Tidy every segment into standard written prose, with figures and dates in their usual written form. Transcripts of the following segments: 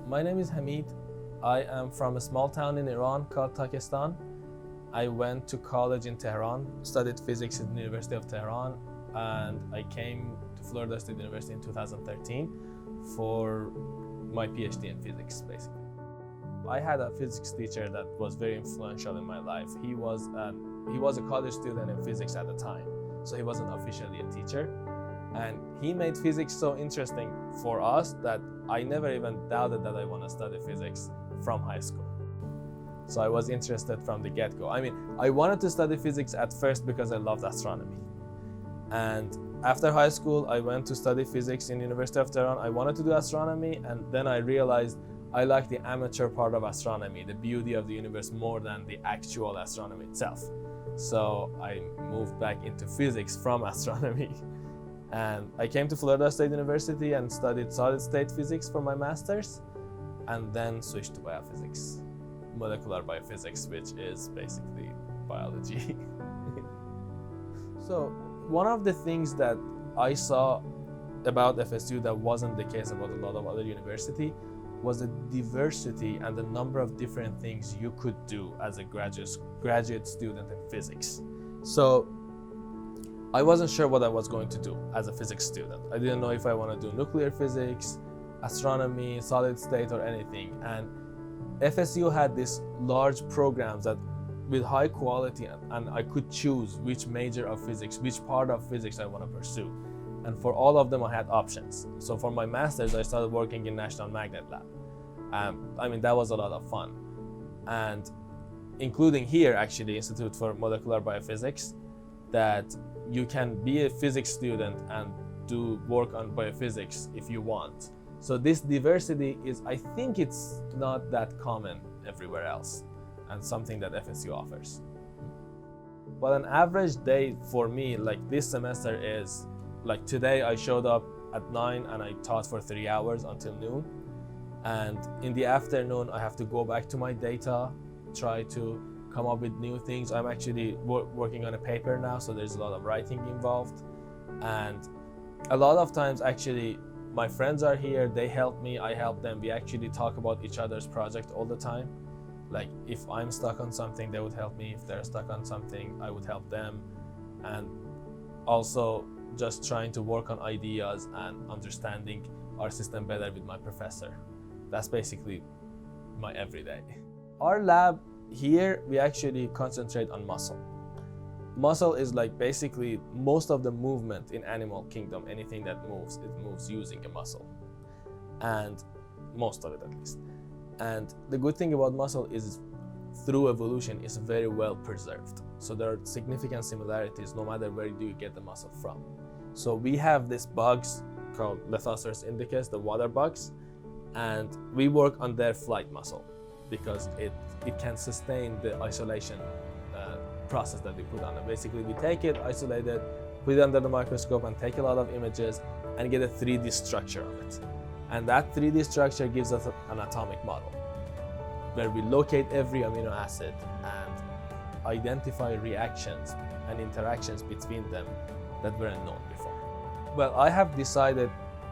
My name is Hamid. I am from a small town in Iran called Takistan. I went to college in Tehran, studied physics at the University of Tehran, and I came to Florida State University in 2013 for my PhD in physics, basically. I had a physics teacher that was very influential in my life. He was a college student in physics at the time, so he wasn't officially a teacher. And he made physics so interesting for us that I never even doubted that I want to study physics from high school. So I was interested from the get-go. I wanted to study physics at first because I loved astronomy. And after high school, I went to study physics in University of Tehran. I wanted to do astronomy, and then I realized I like the amateur part of astronomy, the beauty of the universe, more than the actual astronomy itself. So I moved back into physics from astronomy. And I came to Florida State University and studied solid-state physics for my master's, and then switched to biophysics, molecular biophysics, which is basically biology. So one of the things that I saw about FSU that wasn't the case about a lot of other universities was the diversity and the number of different things you could do as a graduate student in physics. So I wasn't sure what I was going to do as a physics student. I didn't know if I want to do nuclear physics, astronomy, solid state, or anything. And FSU had these large programs that with high quality, and I could choose which major of physics, which part of physics I want to pursue. And for all of them, I had options. So for my master's, I started working in National Magnet Lab. That was a lot of fun. And including here, actually, Institute for Molecular Biophysics, that you can be a physics student and do work on biophysics if you want. So this diversity is, I think it's not that common everywhere else, and something that FSU offers. But an average day for me, like this semester, is like today I showed up at 9 and I taught for 3 hours until noon. And in the afternoon, I have to go back to my data, try to come up with new things. I'm actually working on a paper now, so there's a lot of writing involved. And a lot of times, actually, my friends are here, they help me, I help them. We actually talk about each other's project all the time. Like if I'm stuck on something, they would help me. If they're stuck on something, I would help them. And also just trying to work on ideas and understanding our system better with my professor. That's basically my everyday. Our lab here, we actually concentrate on muscle. Muscle is like basically most of the movement in animal kingdom. Anything that moves, it moves using a muscle. And most of it at least. And the good thing about muscle is through evolution, it's very well preserved. So there are significant similarities no matter where do you get the muscle from. So we have these bugs called Lithosaurus indicus, the water bugs, and we work on their flight muscle because it can sustain the isolation process that we put on it. Basically, we take it, isolate it, put it under the microscope and take a lot of images and get a 3D structure of it. And that 3D structure gives us an atomic model where we locate every amino acid and identify reactions and interactions between them that weren't known before. Well, I have decided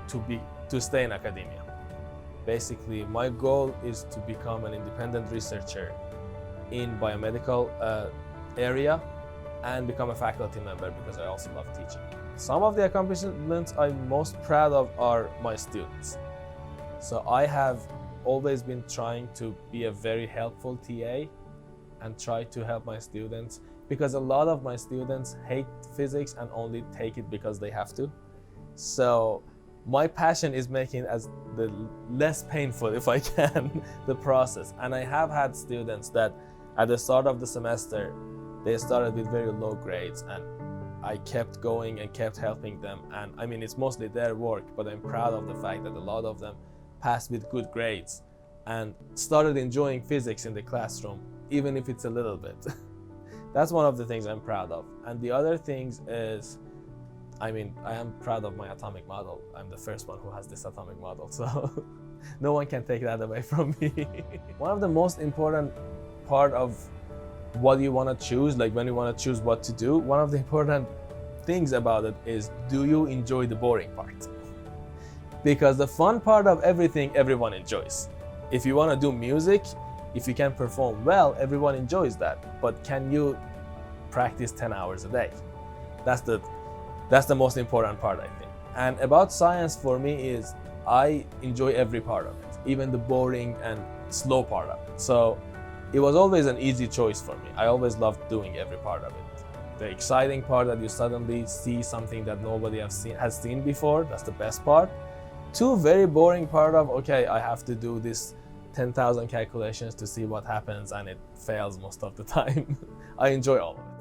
to stay in academia. Basically, my goal is to become an independent researcher in biomedical area and become a faculty member because I also love teaching. Some of the accomplishments I'm most proud of are my students. So I have always been trying to be a very helpful TA and try to help my students because a lot of my students hate physics and only take it because they have to. So my passion is making it as the less painful, if I can, the process. And I have had students that at the start of the semester, they started with very low grades and I kept going and kept helping them. And it's mostly their work, but I'm proud of the fact that a lot of them passed with good grades and started enjoying physics in the classroom, even if it's a little bit. That's one of the things I'm proud of. And the other things is, I am proud of my atomic model. I'm the first one who has this atomic model, so no one can take that away from me. One of the most important part of what you want to choose, like when you want to choose what to do, one of the important things about it is, do you enjoy the boring part? Because the fun part of everything, everyone enjoys. If you want to do music, if you can perform well, everyone enjoys that. But can you practice 10 hours a day? That's the most important part, I think. And about science for me is I enjoy every part of it, even the boring and slow part of it. So it was always an easy choice for me. I always loved doing every part of it. The exciting part that you suddenly see something that nobody has seen before, that's the best part. Two very boring part of, okay, I have to do this 10,000 calculations to see what happens and it fails most of the time. I enjoy all of it.